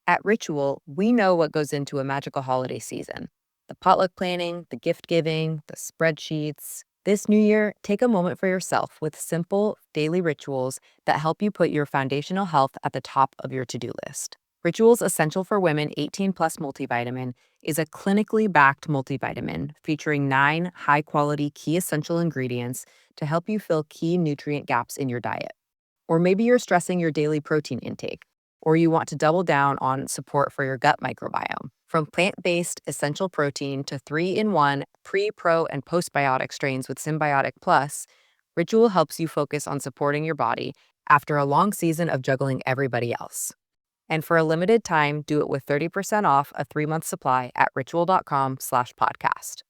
At Ritual, we know what goes into a magical holiday season: the potluck planning, the gift giving, the spreadsheets. This new year, take a moment for yourself with simple, daily rituals that help you put your foundational health at the top of your to do list. Rituals Essential for Women 18 Plus Multivitamin is a clinically backed multivitamin featuring 9 high quality key essential ingredients to help you fill key nutrient gaps in your diet. Or maybe you're stressing your daily protein intake, or you want to double down on support for your gut microbiome. From plant based essential protein to 3-in-1 pre, pro, and postbiotic strains with Symbiotic Plus, Ritual helps you focus on supporting your body after a long season of juggling everybody else. And for a limited time, do it with 30% off a 3-month supply at ritual.com/podcast.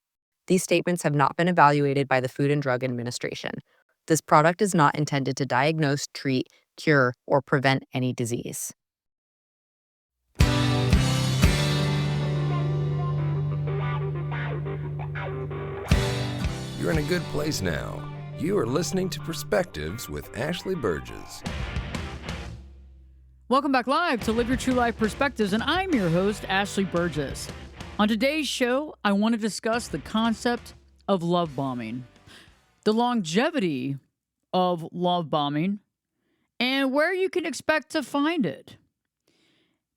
These statements have not been evaluated by the Food and Drug Administration. This product is not intended to diagnose, treat, cure, or prevent any disease. You're in a good place now. You are listening to Perspectives with Ashley Burgess. Welcome back live to Live Your True Life Perspectives, and I'm your host, Ashley Burgess. On today's show, I want to discuss the concept of love bombing, the longevity of love bombing, and where you can expect to find it.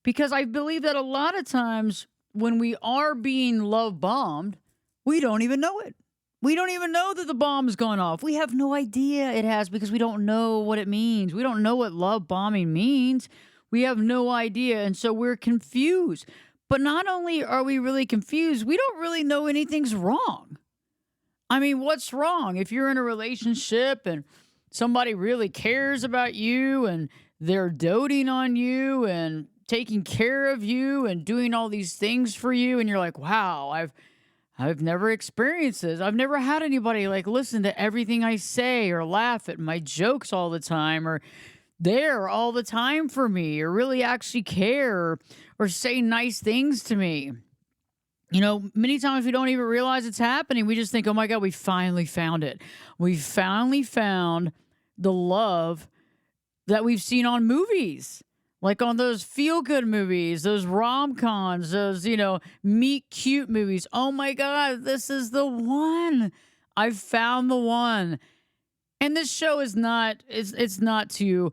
Because I believe that a lot of times when we are being love bombed, we don't even know it. We don't even know that the bomb has gone off. We have no idea it has because we don't know what it means. We don't know what love bombing means. We have no idea. And so we're confused. But not only are we really confused, we don't really know anything's wrong. I mean, what's wrong? If you're in a relationship and somebody really cares about you and they're doting on you and taking care of you and doing all these things for you, and you're like, wow, I've never experienced this. I've never had anybody like listen to everything I say or laugh at my jokes all the time or there all the time for me or really actually care or say nice things to me. You know, many times we don't even realize it's happening. We just think, oh my God, we finally found it. We finally found the love that we've seen on movies. Like on those feel-good movies, those rom-coms, those, meet cute movies. Oh my God, this is the one. I found the one. And this show is not, it's not to,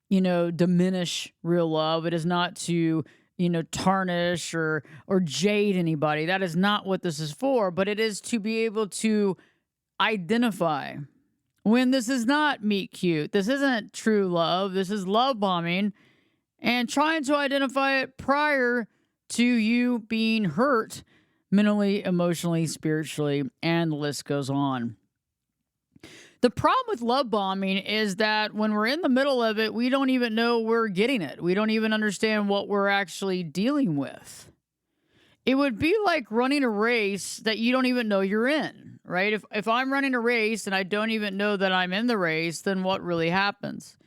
diminish real love. It is not to, tarnish or jade anybody. That is not what this is for, but it is to be able to identify when this is not meet cute. This isn't true love. This is love bombing. And trying to identify it prior to you being hurt mentally, emotionally, spiritually, and the list goes on. The problem with love bombing is that when we're in the middle of it, we don't even know we're getting it. We don't even understand what we're actually dealing with. It would be like running a race that you don't even know you're in, right? If I'm running a race and I don't even know that I'm in the race, then what really happens?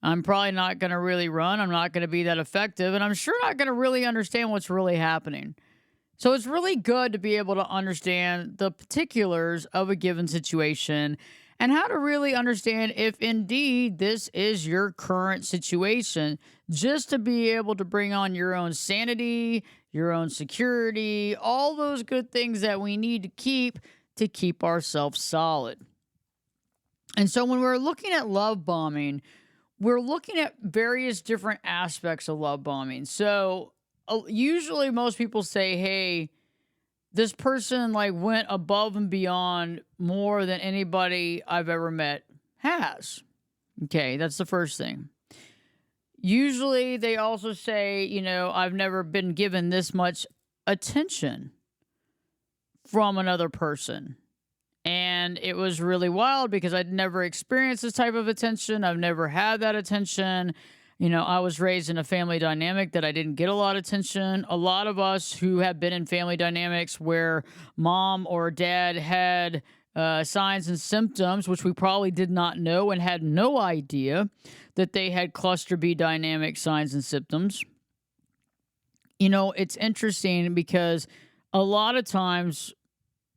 I'm probably not going to really run. I'm not going to be that effective. And I'm sure not going to really understand what's really happening. So it's really good to be able to understand the particulars of a given situation and how to really understand if indeed this is your current situation, just to be able to bring on your own sanity, your own security, all those good things that we need to keep ourselves solid. And so when we're looking at love bombing, we're looking at various different aspects of love bombing. So usually most people say, hey, this person like went above and beyond more than anybody I've ever met has. Okay, that's the first thing. Usually they also say, I've never been given this much attention from another person. And it was really wild because I'd never experienced this type of attention. I've never had that attention. I was raised in a family dynamic that I didn't get a lot of attention. A lot of us who have been in family dynamics where mom or dad had signs and symptoms, which we probably did not know and had no idea that they had cluster B dynamic signs and symptoms. It's interesting because a lot of times,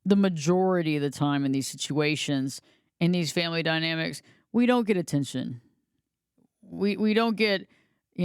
the majority of the time in these situations, in these family dynamics, we don't get attention. We don't get,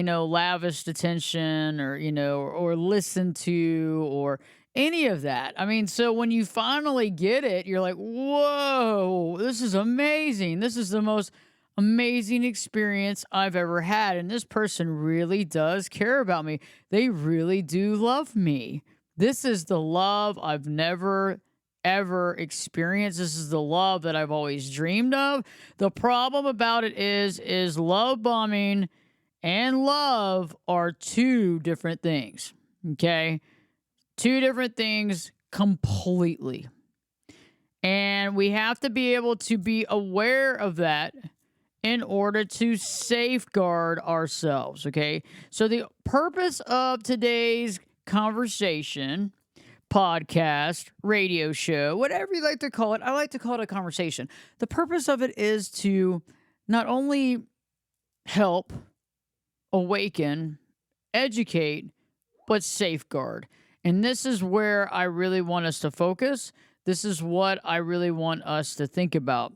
lavished attention or listened to or any of that. I mean, so when you finally get it, you're like, whoa, this is amazing. This is the most amazing experience I've ever had. And this person really does care about me. They really do love me. This is the love I've never ever experienced. This is the love that I've always dreamed of. The problem about it is love bombing and love are two different things. Okay? Two different things completely. And we have to be able to be aware of that in order to safeguard ourselves. Okay? So the purpose of today's conversation, podcast, radio show, whatever you like to call it, I like to call it a conversation. The purpose of it is to not only help, awaken, educate, but safeguard. And this is where I really want us to focus. This is what I really want us to think about.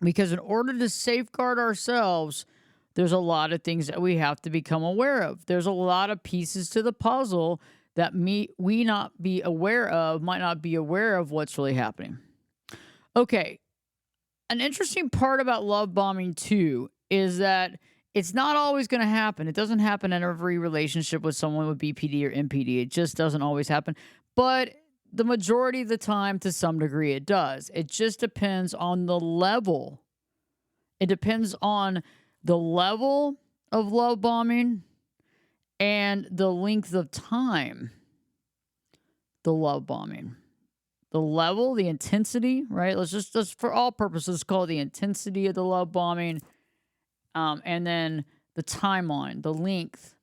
Because in order to safeguard ourselves, there's a lot of things that we have to become aware of. There's a lot of pieces to the puzzle that we not be aware of, might not be aware of what's really happening. Okay, an interesting part about love bombing too is that it's not always going to happen. It doesn't happen in every relationship with someone with BPD or MPD. It just doesn't always happen. But the majority of the time, to some degree, it does. It just depends on the level. It depends on the level of love bombing and the length of time the love bombing. The level, the intensity, right? Let's for all purposes call it the intensity of the love bombing. And then the timeline, the length.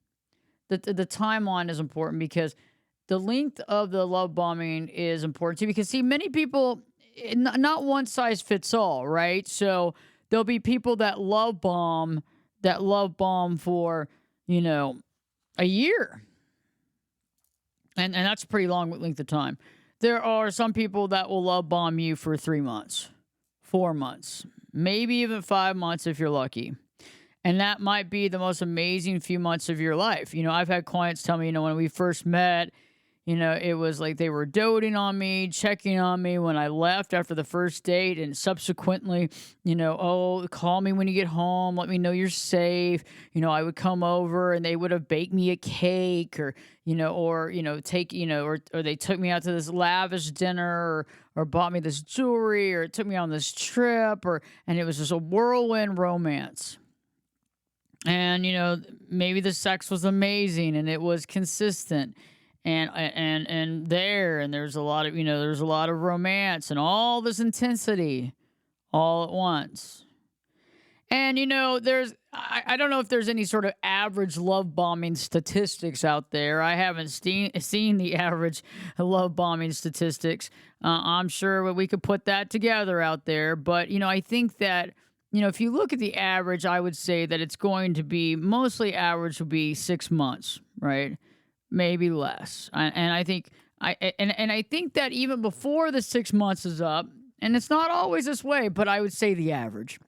The timeline is important because the length of the love bombing is important too. Because see, many people, not one size fits all, right? So there'll be people that love bomb for, a year. And that's a pretty long length of time. There are some people that will love bomb you for 3 months, 4 months, maybe even 5 months if you're lucky. And that might be the most amazing few months of your life. I've had clients tell me, when we first met, it was like they were doting on me, checking on me when I left after the first date, and subsequently, oh, call me when you get home, let me know you're safe. I would come over and they would have baked me a cake or take, or they took me out to this lavish dinner or bought me this jewelry or took me on this trip and it was just a whirlwind romance. And, maybe the sex was amazing and it was consistent. And there's a lot of, there's a lot of romance and all this intensity all at once. And, I don't know if there's any sort of average love bombing statistics out there. I haven't seen the average love bombing statistics. I'm sure we could put that together out there. But, I think that, if you look at the average, I would say that it's going to be mostly average would be 6 months, right? Maybe less. I think that even before the 6 months is up, and it's not always this way, but I would say the average.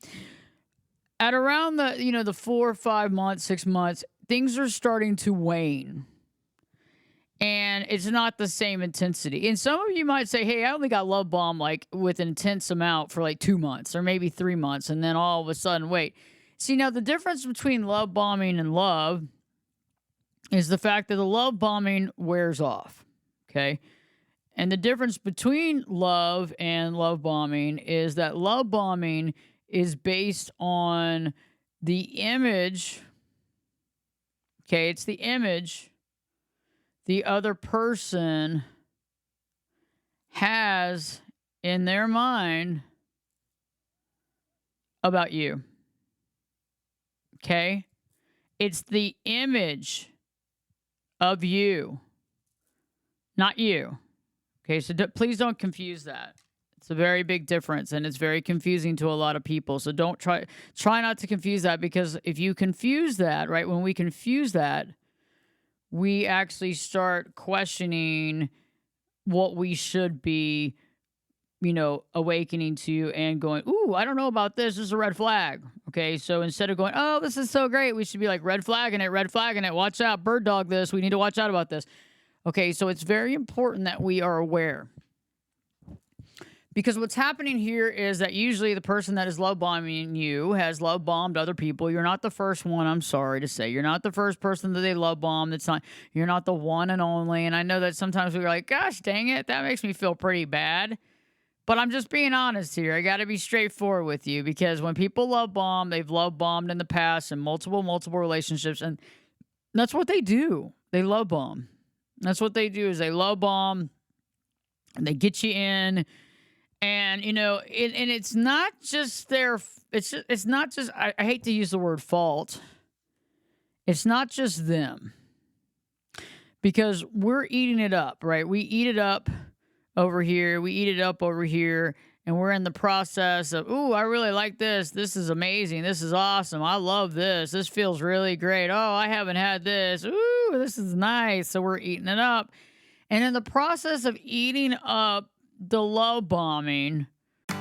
At around the 4 or 5 months, 6 months, things are starting to wane. And it's not the same intensity. And some of you might say, hey, I only got love bomb like with an intense amount for like 2 months or maybe 3 months. And then all of a sudden, wait. See, now the difference between love bombing and love is the fact that the love bombing wears off. Okay. And the difference between love and love bombing is that love bombing is based on the image. Okay. It's the image the other person has in their mind about you. Okay? It's the image of you, not you. Okay, so please don't confuse that. It's a very big difference, and it's very confusing to a lot of people. So don't try not to confuse that, because if you confuse that, right, when we confuse that, we actually start questioning what we should be, awakening to and going, ooh, I don't know about this. This is a red flag. Okay, so instead of going, oh, this is so great, we should be like red flagging it, watch out, bird dog this, we need to watch out about this. Okay, so it's very important that we are aware. Because what's happening here is that usually the person that is love bombing you has love bombed other people. You're not the first one, I'm sorry to say. You're not the first person that they love bombed. You're not the one and only. And I know that sometimes we're like, gosh, dang it, that makes me feel pretty bad. But I'm just being honest here. I got to be straightforward with you, because when people love bomb, they've love bombed in the past in multiple relationships. And that's what they do. They love bomb. That's what they do, is they love bomb and they get you in. And, and it's not just it's not just, I hate to use the word fault. It's not just them, because we're eating it up, right? We eat it up over here. We eat it up over here. And we're in the process of, ooh, I really like this. This is amazing. This is awesome. I love this. This feels really great. Oh, I haven't had this. Ooh, this is nice. So we're eating it up. And in the process of eating up the love bombing.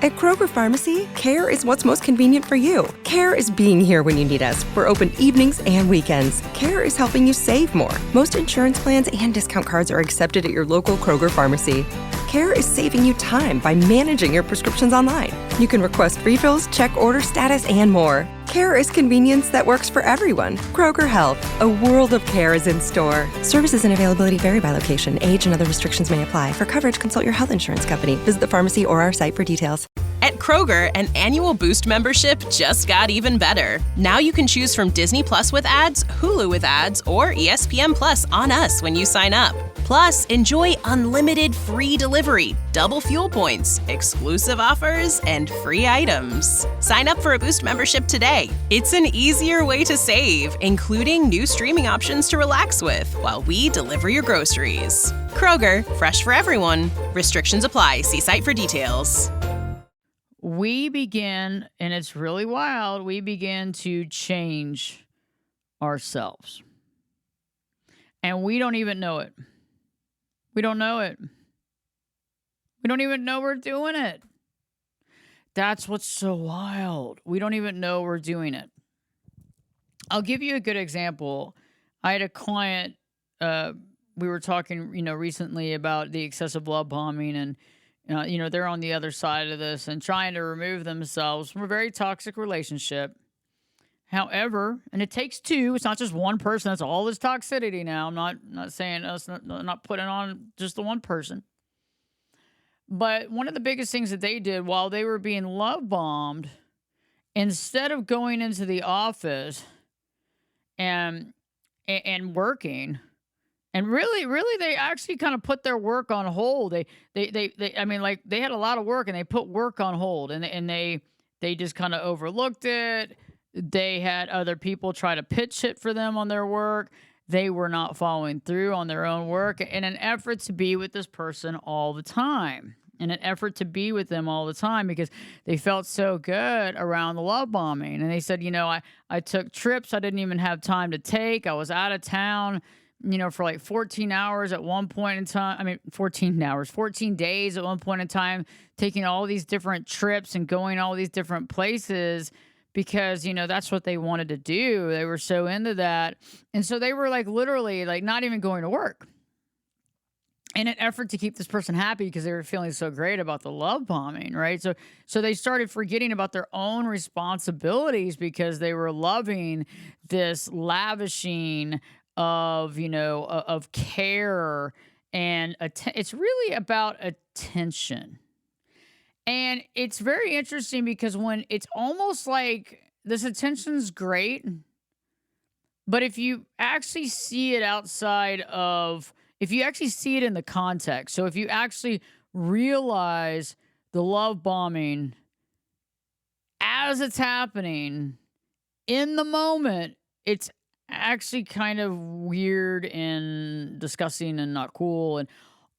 At Kroger Pharmacy, care is what's most convenient for you. Care is being here when you need us. We're open evenings and weekends. Care is helping you save more. Most insurance plans and discount cards are accepted at your local Kroger Pharmacy. Care is saving you time by managing your prescriptions online. You can request refills, check order status, and more. Care is convenience that works for everyone. Kroger Health, a world of care is in store. Services and availability vary by location. Age and other restrictions may apply. For coverage, consult your health insurance company. Visit the pharmacy or our site for details. At Kroger, an annual Boost membership just got even better. Now you can choose from Disney Plus with ads, Hulu with ads, or ESPN Plus on us when you sign up. Plus, enjoy unlimited free delivery, double fuel points, exclusive offers, and free items. Sign up for a Boost membership today. It's an easier way to save, including new streaming options to relax with while we deliver your groceries. Kroger, fresh for everyone. Restrictions apply. See site for details. We begin, and it's really wild, we begin to change ourselves. And we don't even know it. We don't know it. We don't even know we're doing it. That's what's so wild. We don't even know we're doing it. I'll give you a good example. I had a client, we were talking, recently about the excessive love bombing, and they're on the other side of this and trying to remove themselves from a very toxic relationship. However, and it takes two, it's not just one person. That's all this toxicity now. I'm not saying us, not putting on just the one person. But one of the biggest things that they did while they were being love bombed, instead of going into the office and working, and really, they actually kind of put their work on hold. They had a lot of work, and they put work on hold, and they just kind of overlooked it. They had other people try to pitch it for them on their work. They were not following through on their own work in an effort to be with this person all the time. In an effort to be with them all the time, because they felt so good around the love bombing. And they said, I took trips I didn't even have time to take. I was out of town, for like 14 hours at one point in time. 14 days at one point in time, taking all these different trips and going all these different places, because, that's what they wanted to do. They were so into that. And so they were like literally like not even going to work in an effort to keep this person happy, because they were feeling so great about the love bombing, right? So they started forgetting about their own responsibilities, because they were loving this lavishing of, of care and it's really about attention. And it's very interesting, because when it's almost like this attention's great, but if you actually see it if you actually see it in the context, so if you actually realize the love bombing as it's happening in the moment, it's actually kind of weird and disgusting and not cool, and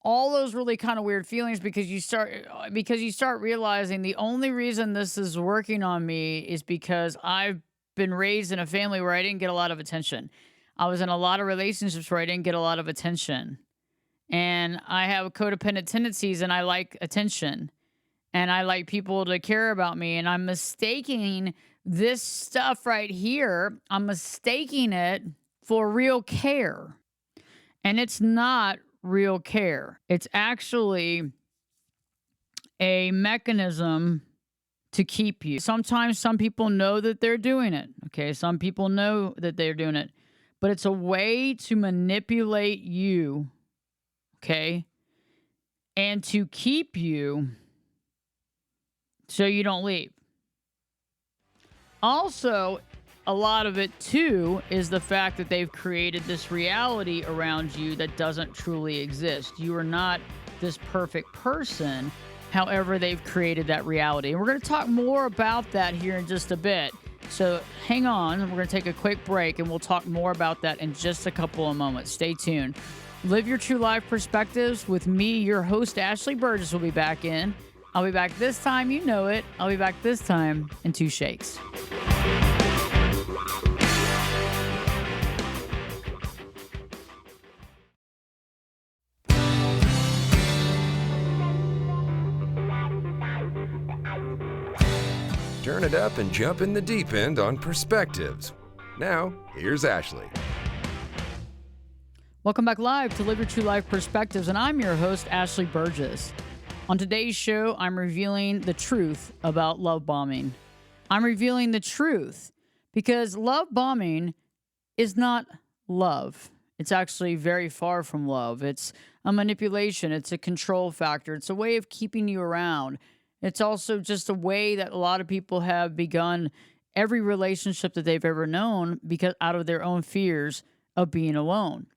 all those really kind of weird feelings, because you start realizing the only reason this is working on me is because I've been raised in a family where I didn't get a lot of attention. I was in a lot of relationships where I didn't get a lot of attention, and I have codependent tendencies, and I like attention. and I like people to care about me, and I'm mistaking this stuff right here, I'm mistaking it for real care. And it's not real care. It's actually a mechanism to keep you. Sometimes some people know that they're doing it. Okay. Some people know that they're doing it, but it's a way to manipulate you. Okay. And to keep you so you don't leave. Also, a lot of it too is the fact that they've created this reality around you that doesn't truly exist. You are not this perfect person. However, they've created that reality. And we're going to talk more about that here in just a bit. So hang on. We're going to take a quick break and we'll talk more about that in just a couple of moments. Stay tuned. Live Your True Life Perspectives with me, your host, Ashley Burgess, will be back in. I'll be back this time. You know it. I'll be back this time in 2 shakes. Turn it up and jump in the deep end on Perspectives. Now, here's Ashley. Welcome back live to Live Your True Life Perspectives, and I'm your host, Ashley Burgess. On today's show, I'm revealing the truth about love bombing. I'm revealing the truth because love bombing is not love. It's actually very far from love. It's a manipulation. It's a control factor. It's a way of keeping you around. It's also just a way that a lot of people have begun every relationship that they've ever known because out of their own fears of being alone.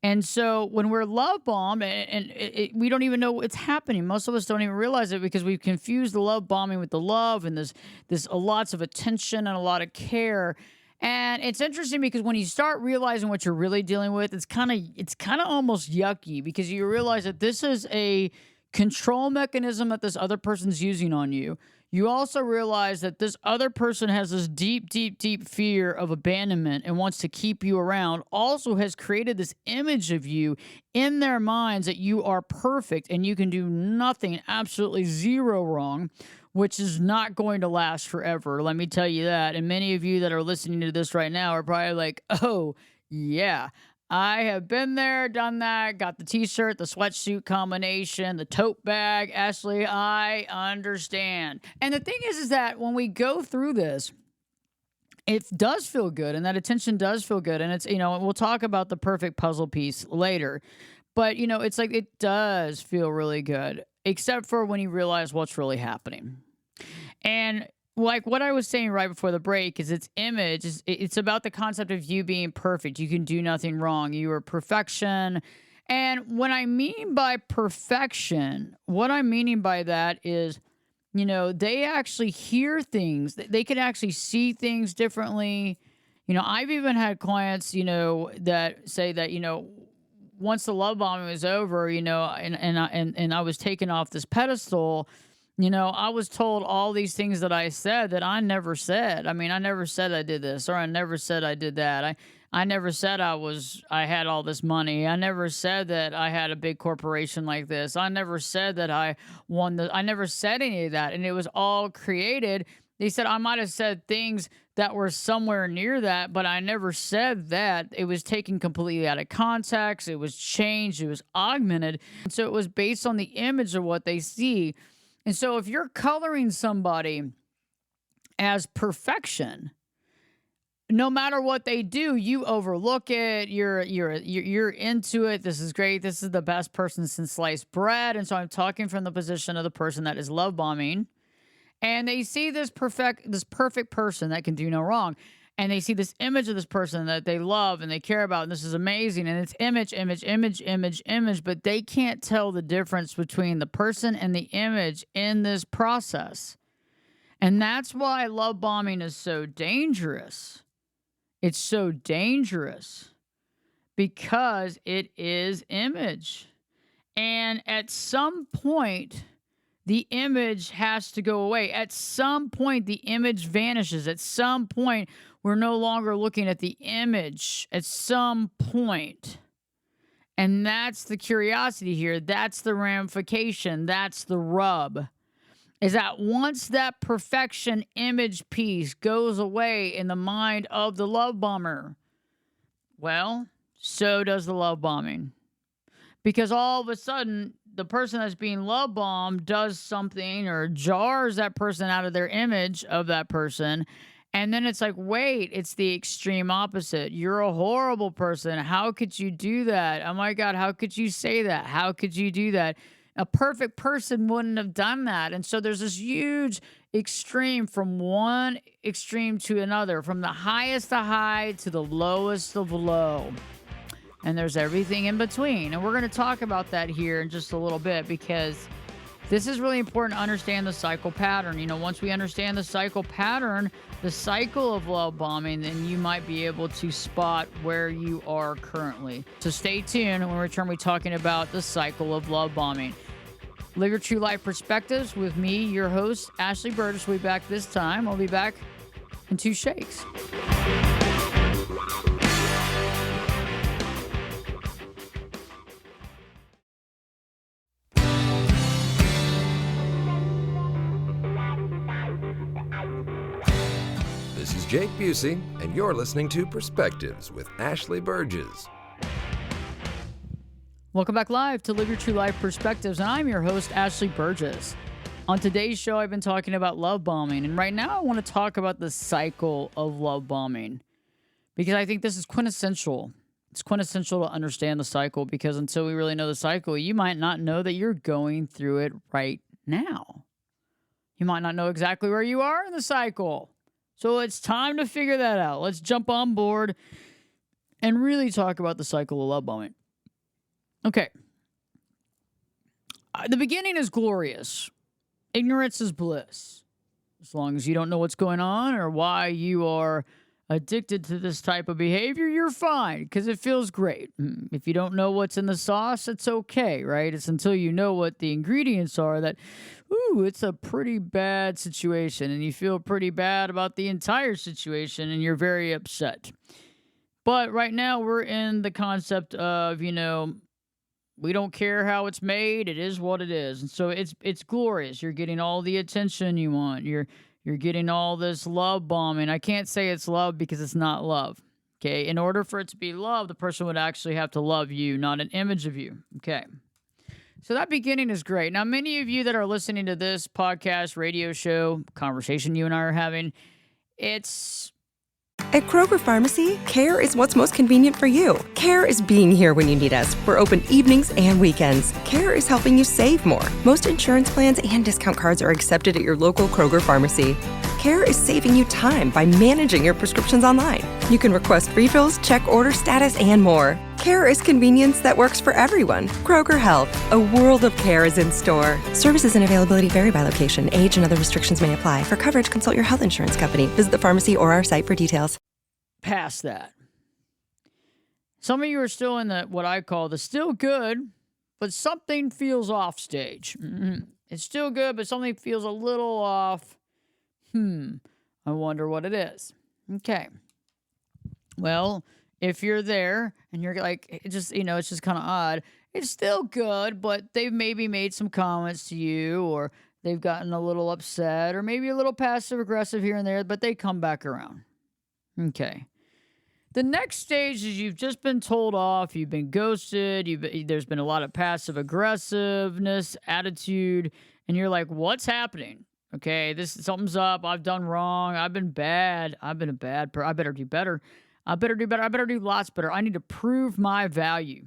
And so when we're love bombed and we don't even know what's happening, most of us don't even realize it because we've confused the love bombing with the love, and there's lots of attention and a lot of care. And it's interesting because when you start realizing what you're really dealing with, it's kind of almost yucky because you realize that this is a control mechanism that this other person's using on you. You also realize that this other person has this deep, deep, deep fear of abandonment and wants to keep you around, also has created this image of you in their minds that you are perfect and you can do nothing, absolutely zero wrong, which is not going to last forever. Let me tell you that. And many of you that are listening to this right now are probably like, oh, yeah. I have been there, done that, got the t-shirt, the sweatsuit combination, the tote bag. Ashley, I understand. And the thing is that when we go through this, it does feel good, and that attention does feel good. And it's, we'll talk about the perfect puzzle piece later. But, it's like it does feel really good, except for when you realize what's really happening. And like what I was saying right before the break is its image. It's about the concept of you being perfect. You can do nothing wrong. You are perfection. And when I mean by perfection, what I'm meaning by that is, they actually hear things. They can actually see things differently. I've even had clients, that say that, once the love bombing was over, and I was taken off this pedestal, I was told all these things that I said that I never said. I mean, I never said I did this, or I never said I did that. I never said I had all this money. I never said that I had a big corporation like this. I never said that I never said any of that. And it was all created. They said I might have said things that were somewhere near that, but I never said that. It was taken completely out of context. It was changed. It was augmented. And so it was based on the image of what they see. And so if you're coloring somebody as perfection, no matter what they do, you overlook it. You're into it. This is great. This is the best person since sliced bread. And so I'm talking from the position of the person that is love bombing, and they see this perfect person that can do no wrong. And they see this image of this person that they love and they care about, and this is amazing. And it's image, but they can't tell the difference between the person and the image in this process. And that's why love bombing is so dangerous. It's so dangerous because it is image. And at some point, the image has to go away. At some point, the image vanishes. At some point, we're no longer looking at the image. At some point. And that's the curiosity here. That's the ramification. That's the rub. is that once that perfection image piece goes away in the mind of the love bomber, well, so does the love bombing. Because all of a sudden, the person that's being love bombed does something or jars that person out of their image of that person. And then it's like, wait, it's the extreme opposite. You're a horrible person. How could you do that? Oh my God, how could you say that? How could you do that? A perfect person wouldn't have done that. And so there's this huge extreme from one extreme to another, from the highest of high to the lowest of low. And there's everything in between. And we're going to talk about that here in just a little bit, because this is really important to understand the cycle pattern. You know, once we understand the cycle pattern, the cycle of love bombing, then you might be able to spot where you are currently. So stay tuned. When we return, we're talking about the cycle of love bombing. Live Your True Life Perspectives with me, your host, Ashley Burgess. We'll be back this time. I'll be back in 2 shakes. This is Jake Busey, and you're listening to Perspectives with Ashley Burgess. Welcome back live to Live Your True Life Perspectives, and I'm your host, Ashley Burgess. On today's show, I've been talking about love bombing, and right now I want to talk about the cycle of love bombing, because I think this is quintessential. It's quintessential to understand the cycle, because until we really know the cycle, you might not know that you're going through it right now. You might not know exactly where you are in the cycle. So it's time to figure that out. Let's jump on board and really talk about the cycle of love bombing. Okay. The beginning is glorious. Ignorance is bliss. As long as you don't know what's going on or why you are addicted to this type of behavior, you're fine, because it feels great. If you don't know what's in the sauce, it's okay, right? It's until you know what the ingredients are that, it's a pretty bad situation, and you feel pretty bad about the entire situation, and you're very upset. But right now, we're in the concept of, we don't care how it's made. It is what it is. And so it's glorious. You're getting all the attention you want. You're getting all this love bombing. I can't say it's love because it's not love. Okay. In order for it to be love, the person would actually have to love you, not an image of you. Okay. So that beginning is great. Now, many of you that are listening to this podcast, radio show, conversation you and I are having, it's At Kroger Pharmacy, care is what's most convenient for you. Care is being here when you need us. We're open evenings and weekends. Care is helping you save more. Most insurance plans and discount cards are accepted at your local Kroger Pharmacy. Care is saving you time by managing your prescriptions online. You can request refills, check order status, and more. Care is convenience that works for everyone. Kroger Health, a world of care is in store. Services and availability vary by location. Age and other restrictions may apply. For coverage, consult your health insurance company. Visit the pharmacy or our site for details. past that. Some of you are still in the what I call the still good, but something feels off stage. It's still good, but something feels a little off. I wonder what it is. Okay. Well, if you're there and you're like, it's just kind of odd. It's still good, but they've maybe made some comments to you, or they've gotten a little upset, or maybe a little passive aggressive here and there, but they come back around. Okay. The next stage is you've just been told off, you've been ghosted, there's been a lot of passive aggressiveness, attitude, and you're like, what's happening? Okay, something's up, I've done wrong, I've been bad, I better do better. I better do lots better. I need to prove my value.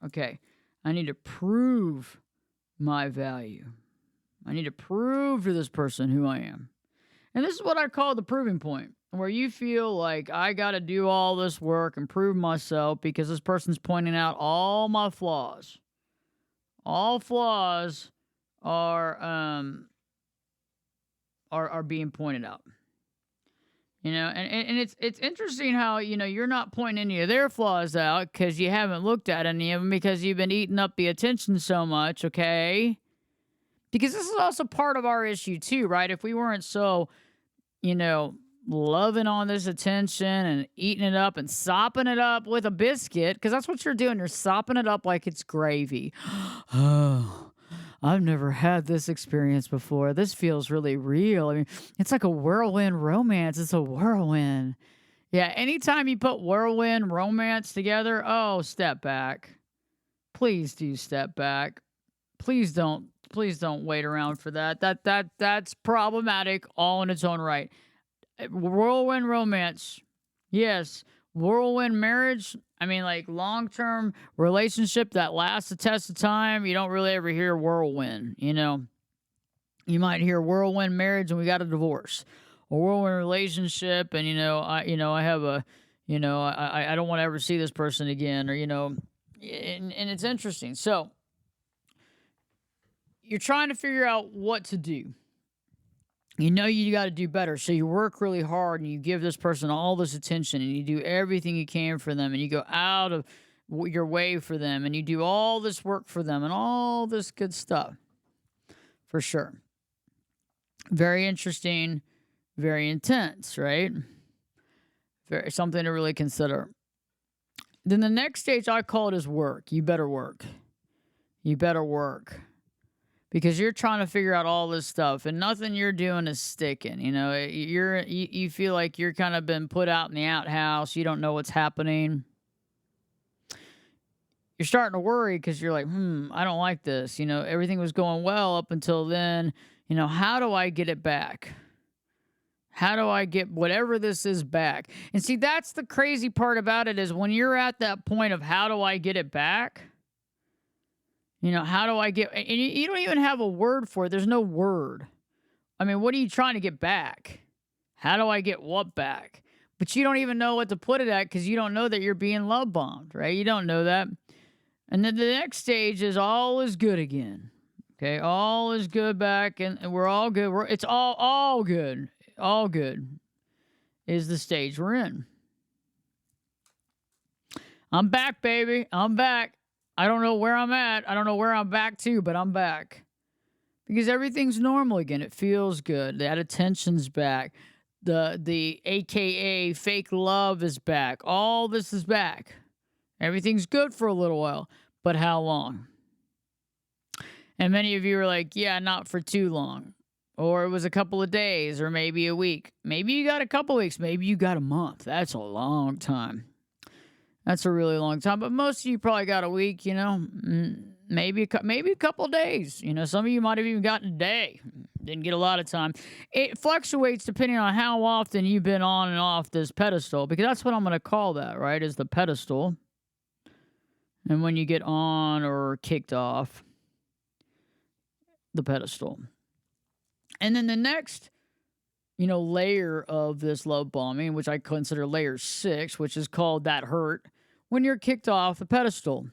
Okay, I need to prove my value. I need to prove to this person who I am. And this is what I call the proving point, where you feel like I got to do all this work and prove myself because this person's pointing out all my flaws. All flaws are being pointed out. And it's interesting how, you're not pointing any of their flaws out because you haven't looked at any of them because you've been eating up the attention so much, okay? Because this is also part of our issue too, right? If we weren't so, loving on this attention and eating it up and sopping it up with a biscuit, because that's what you're doing. You're sopping it up like it's gravy. Oh, I've never had this experience before. This feels really real. I mean, it's like a whirlwind romance. It's a whirlwind. Yeah, anytime you put whirlwind romance together, oh, step back. Please do step back. Please don't wait around for that. That's problematic all in its own right. Whirlwind romance. Yes. Whirlwind marriage. I mean, like long-term relationship that lasts the test of time. You don't really ever hear whirlwind, you know. You might hear whirlwind marriage and we got a divorce. Or whirlwind relationship and I have a I don't want to ever see this person again, or and it's interesting. So you're trying to figure out what to do. You got to do better. So you work really hard and you give this person all this attention and you do everything you can for them and you go out of your way for them and you do all this work for them and all this good stuff. For sure. Very interesting, very intense, right? Very something to really consider. Then the next stage I call it is work. You better work. You better work. Because you're trying to figure out all this stuff and nothing you're doing is sticking. You feel like you're kind of been put out in the outhouse. You don't know what's happening. You're starting to worry because you're like, I don't like this. Everything was going well up until then. How do I get it back? How do I get whatever this is back? And see, that's the crazy part about it is when you're at that point of how do I get it back? How do I get, and you don't even have a word for it. There's no word. I mean, what are you trying to get back? How do I get what back? But you don't even know what to put it at because you don't know that you're being love bombed, right? You don't know that. And then the next stage is all is good again. Okay, all is good back and we're all good. It's all good. All good is the stage we're in. I'm back, baby. I'm back. I don't know where I'm at. I don't know where I'm back to, but I'm back. Because everything's normal again. It feels good. That attention's back. The AKA fake love is back. All this is back. Everything's good for a little while. But how long? And many of you are like, yeah, not for too long. Or it was a couple of days or maybe a week. Maybe you got a couple of weeks. Maybe you got a month. That's a long time. That's a really long time, but most of you probably got a week, maybe a couple of days. Some of you might have even gotten a day. Didn't get a lot of time. It fluctuates depending on how often you've been on and off this pedestal, because that's what I'm going to call that, right, is the pedestal. And when you get on or kicked off the pedestal. And then the next layer of this love bombing, which I consider layer 6, which is called that hurt, when you're kicked off the pedestal.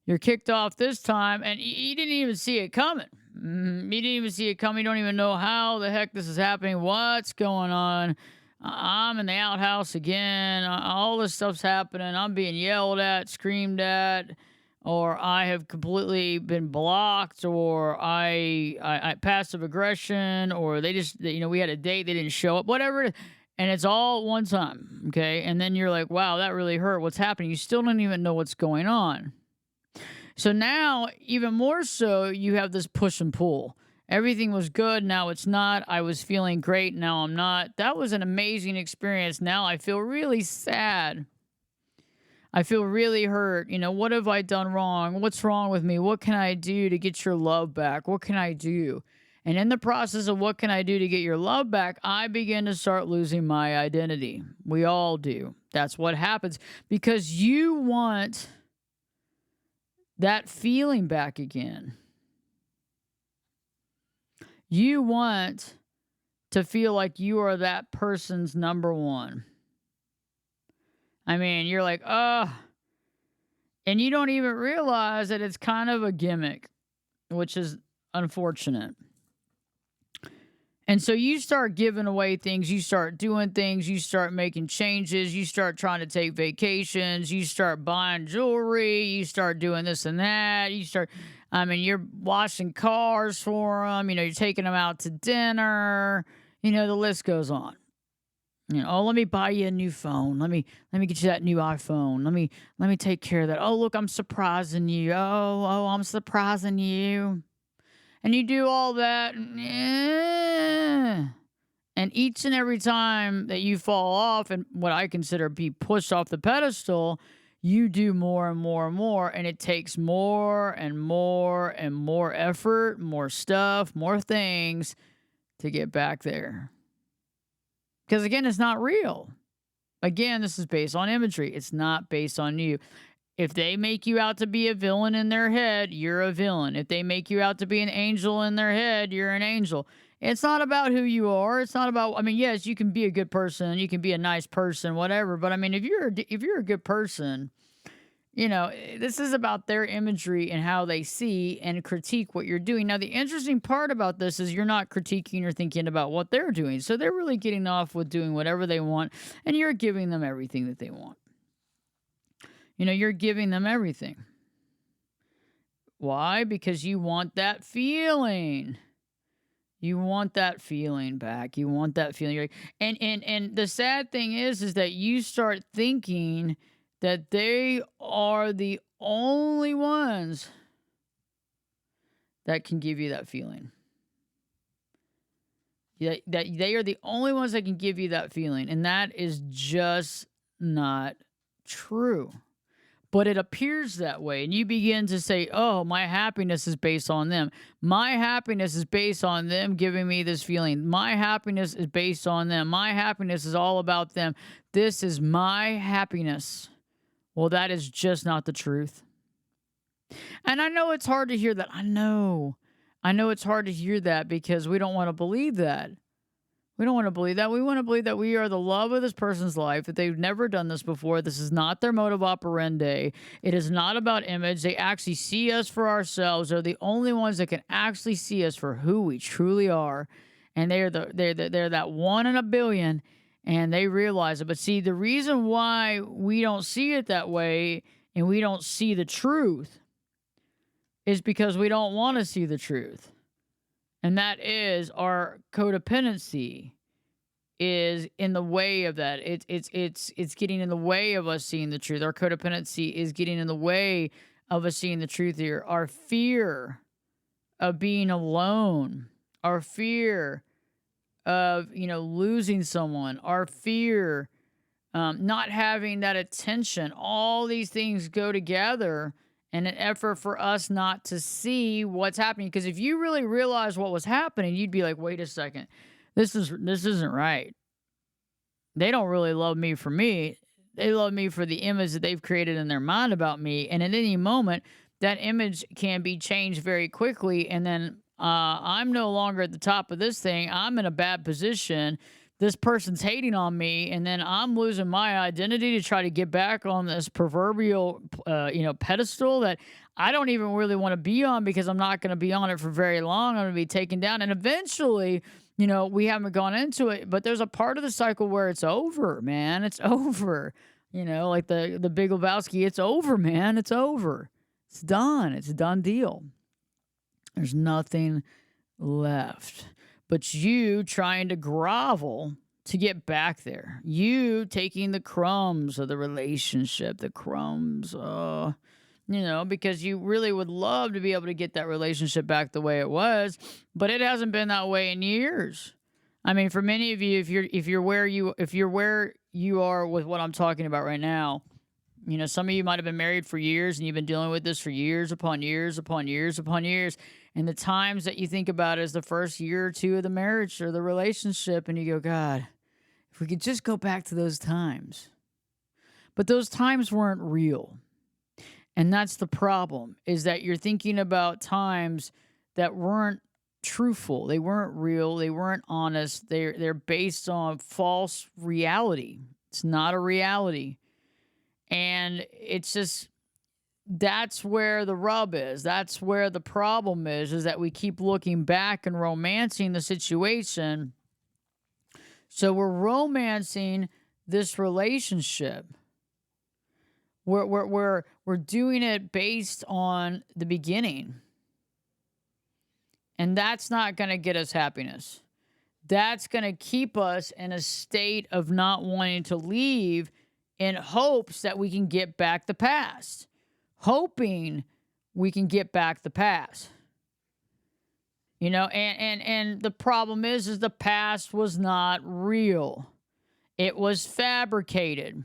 You're kicked off this time, and you didn't even see it coming. You didn't even see it coming. You don't even know how the heck this is happening, what's going on. I'm in the outhouse again. All this stuff's happening. I'm being yelled at, screamed at, or I have completely been blocked, or I passive aggression, or they just, we had a date, they didn't show up, whatever it is. And it's all at one time, okay? And then you're like, wow, that really hurt. What's happening? You still don't even know what's going on. So now, even more so, you have this push and pull. Everything was good, now it's not. I was feeling great, now I'm not. That was an amazing experience. Now I feel really sad. I feel really hurt. What have I done wrong? What's wrong with me? What can I do to get your love back? What can I do? And in the process of what can I do to get your love back, I begin to start losing my identity. We all do. That's what happens because you want that feeling back again. You want to feel like you are that person's number one. I mean, you're like, and you don't even realize that it's kind of a gimmick, which is unfortunate. And so you start giving away things, you start doing things, you start making changes, you start trying to take vacations, you start buying jewelry, you start doing this and that, you're washing cars for them, you're taking them out to dinner, the list goes on. Let me buy you a new phone. Let me get you that new iPhone. Let me take care of that. Oh, look, I'm surprising you. Oh, I'm surprising you. And you do all that. And each and every time that you fall off and what I consider be pushed off the pedestal, you do more and more and more. And it takes more and more and more effort, more stuff, more things to get back there. Because again, it's not real. Again, this is based on imagery. It's not based on you. If they make you out to be a villain in their head, you're a villain. If they make you out to be an angel in their head, you're an angel. It's not about who you are. It's not about, I mean, yes, you can be a good person. You can be a nice person, whatever. But I mean, if you're a good person, you know, this is about their imagery and how they see and critique what you're doing. Now, the interesting part about this is you're not critiquing or thinking about what they're doing. So they're really getting off with doing whatever they want, and you're giving them everything that they want. You know, you're giving them everything. Why? Because you want that feeling. You want that feeling back. You want that feeling. And the sad thing is that you start thinking that they are the only ones that can give you that feeling. That they are the only ones that can give you that feeling. And that is just not true. But it appears that way. And you begin to say, oh, my happiness is based on them. My happiness is based on them giving me this feeling. My happiness is based on them. My happiness is all about them. This is my happiness. Well, that is just not the truth. And I know it's hard to hear that. I know it's hard to hear that because we don't want to believe that. We don't want to believe that. We want to believe that we are the love of this person's life, that they've never done this before. This is not their modus operandi. It is not about image. They actually see us for ourselves. They're the only ones that can actually see us for who we truly are. And they're that one in a billion, and they realize it. But see, the reason why we don't see it that way and we don't see the truth is because we don't want to see the truth. And that is our codependency is in the way of that. It's getting in the way of us seeing the truth. Our codependency is getting in the way of us seeing the truth here. Our fear of being alone, our fear of, losing someone, our fear not having that attention, all these things go together in an effort for us not to see what's happening. Because if you really realize what was happening, you'd be like, wait a second, this isn't right. They don't really love me for me. They love me for the image that they've created in their mind about me. And at any moment, that image can be changed very quickly. And then I'm no longer at the top of this thing. I'm in a bad position. This person's hating on me, and then I'm losing my identity to try to get back on this proverbial, pedestal that I don't even really want to be on because I'm not going to be on it for very long. I'm going to be taken down, and eventually, we haven't gone into it, but there's a part of the cycle where it's over, man. It's over. Like the Big Lebowski, it's over, man. It's over. It's done. It's a done deal. There's nothing left. But you trying to grovel to get back there. You taking the crumbs of the relationship, the crumbs, because you really would love to be able to get that relationship back the way it was, but it hasn't been that way in years. I mean, for many of you, if you're where you are with what I'm talking about right now, some of you might have been married for years and you've been dealing with this for years upon years upon years upon years. And the times that you think about is the first year or two of the marriage or the relationship. And you go, God, if we could just go back to those times. But those times weren't real. And that's the problem, is that you're thinking about times that weren't truthful. They weren't real. They weren't honest. They're based on false reality. It's not a reality. And it's just, that's where the rub is. That's where the problem is that we keep looking back and romancing the situation. So we're romancing this relationship. We're doing it based on the beginning. And that's not going to get us happiness. That's going to keep us in a state of not wanting to leave in hopes that we can get back the past. Hoping we can get back the past. And the problem is the past was not real. It was fabricated.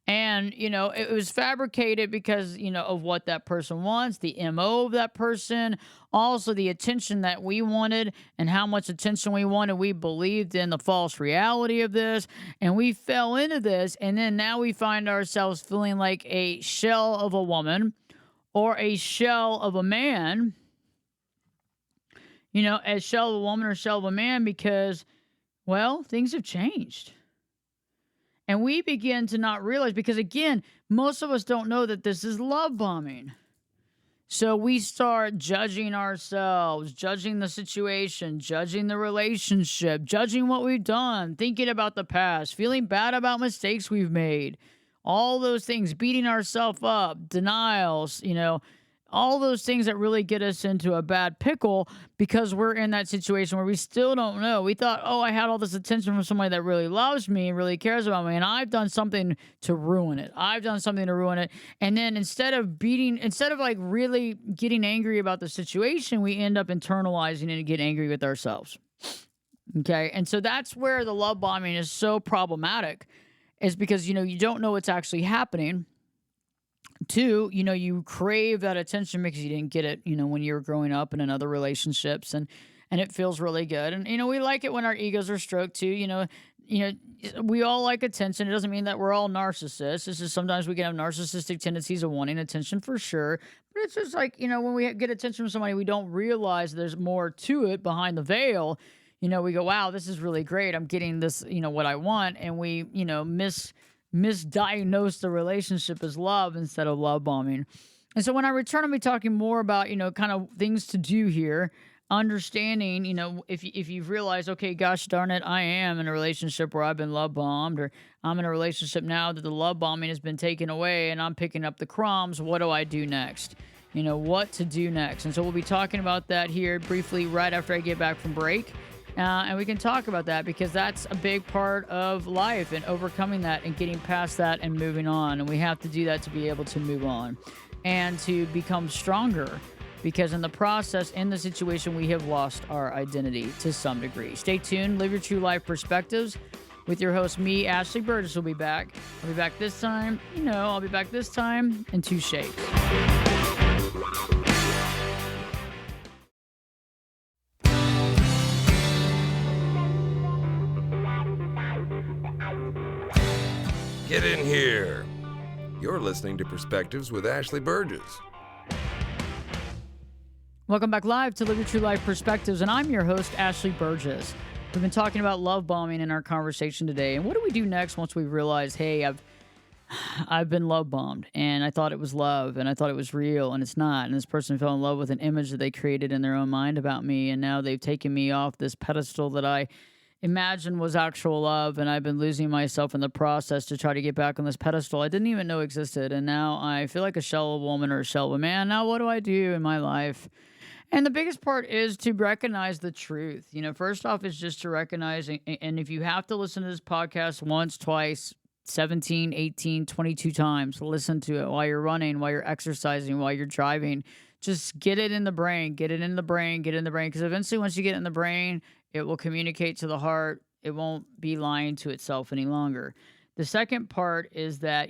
And, it was fabricated because, of what that person wants, the MO of that person, also the attention that we wanted and how much attention we wanted. We believed in the false reality of this and we fell into this. And then now we find ourselves feeling like a shell of a woman or a shell of a man, a shell of a woman or shell of a man because, well, things have changed. And we begin to not realize because, again, most of us don't know that this is love bombing. So we start judging ourselves, judging the situation, judging the relationship, judging what we've done, thinking about the past, feeling bad about mistakes we've made, all those things, beating ourselves up, denials, all those things that really get us into a bad pickle because we're in that situation where we still don't know. We thought, oh, I had all this attention from somebody that really loves me and really cares about me, and I've done something to ruin it. And then instead of like really getting angry about the situation, we end up internalizing it and get angry with ourselves. Okay. And so that's where the love bombing is so problematic, is because, you don't know what's actually happening. Two, you crave that attention because you didn't get it, when you were growing up and in other relationships, and it feels really good. And we like it when our egos are stroked too. We all like attention. It doesn't mean that we're all narcissists. It's just sometimes we can have narcissistic tendencies of wanting attention for sure. But it's just like, when we get attention from somebody, we don't realize there's more to it behind the veil. We go, wow, this is really great. I'm getting this, what I want. And we, misdiagnose the relationship as love instead of love bombing. And so when I return, I'll be talking more about, kind of things to do here, understanding, if you've realized, okay, gosh darn it, I am in a relationship where I've been love bombed, or I'm in a relationship now that the love bombing has been taken away and I'm picking up the crumbs. What do I do next? What to do next. And so we'll be talking about that here briefly right after I get back from break. And we can talk about that because that's a big part of life and overcoming that and getting past that and moving on. And we have to do that to be able to move on and to become stronger, because in the process, in the situation, we have lost our identity to some degree. Stay tuned. Live your true life perspectives with your host, me, Ashley Burgess, will be back. I'll be back this time. I'll be back this time in two shapes. Get in here. You're listening to Perspectives with Ashley Burgess. Welcome back live to Live Your True Life Perspectives, and I'm your host, Ashley Burgess. We've been talking about love bombing in our conversation today, and what do we do next once we realize, hey, I've been love bombed, and I thought it was love, and I thought it was real, and it's not, and this person fell in love with an image that they created in their own mind about me, and now they've taken me off this pedestal that I imagined was actual love, and I've been losing myself in the process to try to get back on this pedestal I didn't even know existed, and now I feel like a shell of a woman or a shell of a man. Now what do I do in my life? And the biggest part is to recognize the truth. First off, is just to recognize, and if you have to listen to this podcast once, twice, 17, 18, 22 times, listen to it while you're running, while you're exercising, while you're driving. Just get it in the brain, get it in the brain, get it in the brain. Because eventually once you get it in the brain, it will communicate to the heart. It won't be lying to itself any longer. The second part is that,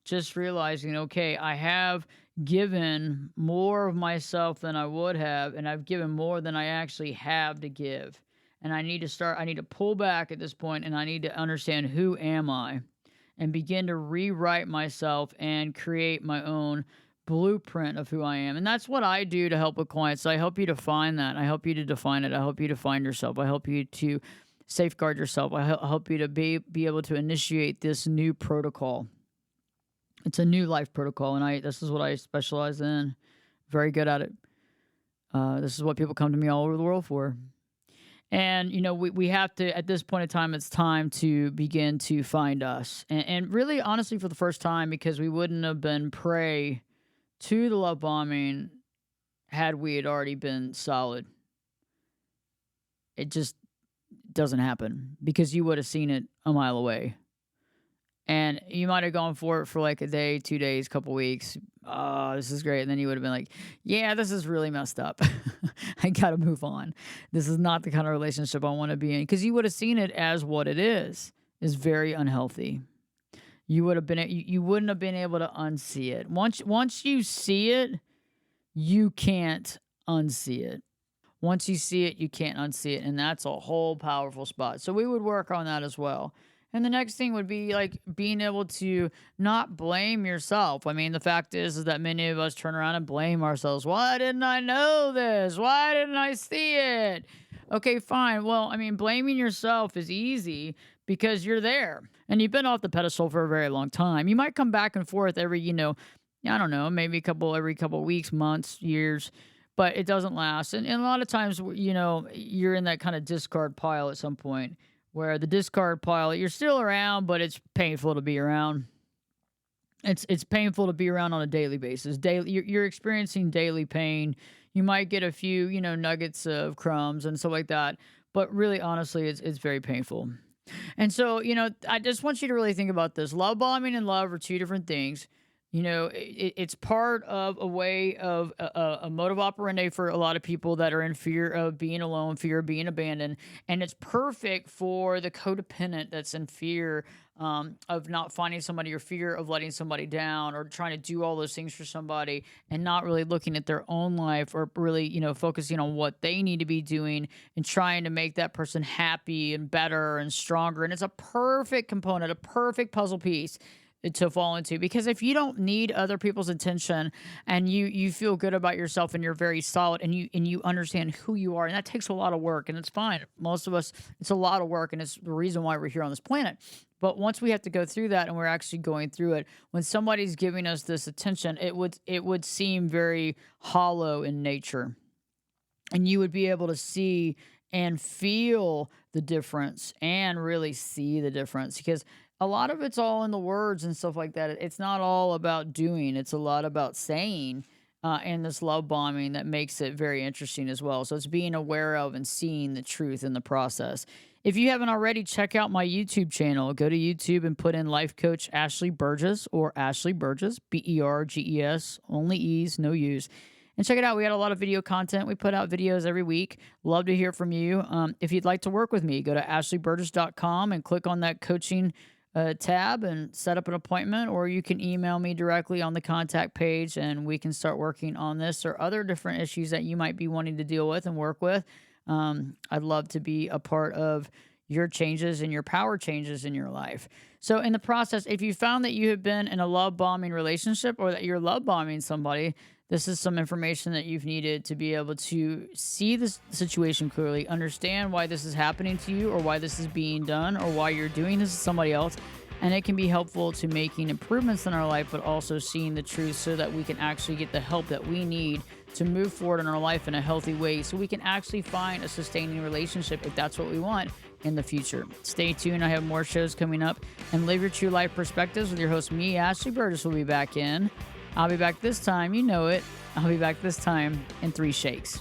just realizing, okay, I have given more of myself than I would have, and I've given more than I actually have to give. And I need to pull back at this point, and I need to understand, who am I? And begin to rewrite myself and create my own blueprint of who I am. And that's what I do to help with clients. So I help you to find that. I help you to define it. I help you to find yourself. I help you to safeguard yourself. I help you to be able to initiate this new protocol. It's a new life protocol, and this is what I specialize in. Very good at it. This is what people come to me all over the world for. And, we have to, at this point in time, it's time to begin to find us. And really, honestly, for the first time, because we wouldn't have been prey to the love bombing had we had already been solid. It just doesn't happen because you would have seen it a mile away. And you might have gone for it for like a day, 2 days, couple weeks, oh, this is great. And then you would have been like, yeah, this is really messed up. I got to move on. This is not the kind of relationship I want to be in. Because you would have seen it as what it is very unhealthy. You would have been, you wouldn't have been able to unsee it. Once you see it, you can't unsee it. Once you see it, you can't unsee it. And that's a whole powerful spot. So we would work on that as well. And the next thing would be like being able to not blame yourself. I mean, the fact is that many of us turn around and blame ourselves. Why didn't I know this? Why didn't I see it? Okay, fine. Well, I mean, blaming yourself is easy because you're there and you've been off the pedestal for a very long time. You might come back and forth every, I don't know, maybe every couple weeks, months, years, but it doesn't last. And a lot of times, you're in that kind of discard pile at some point where the discard pile, you're still around, but it's painful to be around. It's painful to be around on a daily basis. You're experiencing daily pain. You might get a few, nuggets of crumbs and stuff like that. But really, honestly, it's very painful. And so, I just want you to really think about this. Love bombing and love are two different things. It's part of a way of a modus operandi for a lot of people that are in fear of being alone, fear of being abandoned. And it's perfect for the codependent that's in fear of not finding somebody or fear of letting somebody down or trying to do all those things for somebody and not really looking at their own life or really, focusing on what they need to be doing and trying to make that person happy and better and stronger. And it's a perfect component, a perfect puzzle piece to fall into, because if you don't need other people's attention and you feel good about yourself and you're very solid and you understand who you are, and that takes a lot of work, and it's fine. Most of us, it's a lot of work, and it's the reason why we're here on this planet. But once we have to go through that and we're actually going through it, when somebody's giving us this attention, it would seem very hollow in nature, and you would be able to see and feel the difference and really see the difference, because a lot of it's all in the words and stuff like that. It's not all about doing. It's a lot about saying, and this love bombing that makes it very interesting as well. So it's being aware of and seeing the truth in the process. If you haven't already, check out my YouTube channel. Go to YouTube and put in Life Coach Ashley Burgess or Ashley Burgess, Berges, only E's, no U's. And check it out. We got a lot of video content. We put out videos every week. Love to hear from you. If you'd like to work with me, go to ashleyburgess.com and click on that coaching tab and set up an appointment, or you can email me directly on the contact page and we can start working on this or other different issues that you might be wanting to deal with and work with. I'd love to be a part of your changes and your power changes in your life. So in the process, if you found that you have been in a love bombing relationship or that you're love bombing somebody, this is some information that you've needed to be able to see this situation clearly, understand why this is happening to you or why this is being done or why you're doing this to somebody else. And it can be helpful to making improvements in our life, but also seeing the truth so that we can actually get the help that we need to move forward in our life in a healthy way so we can actually find a sustaining relationship if that's what we want in the future. Stay tuned. I have more shows coming up. And Live Your True Life Perspectives with your host, me, Ashley Burgess, will be back in. I'll be back this time. You know it. I'll be back this time in 3 shakes.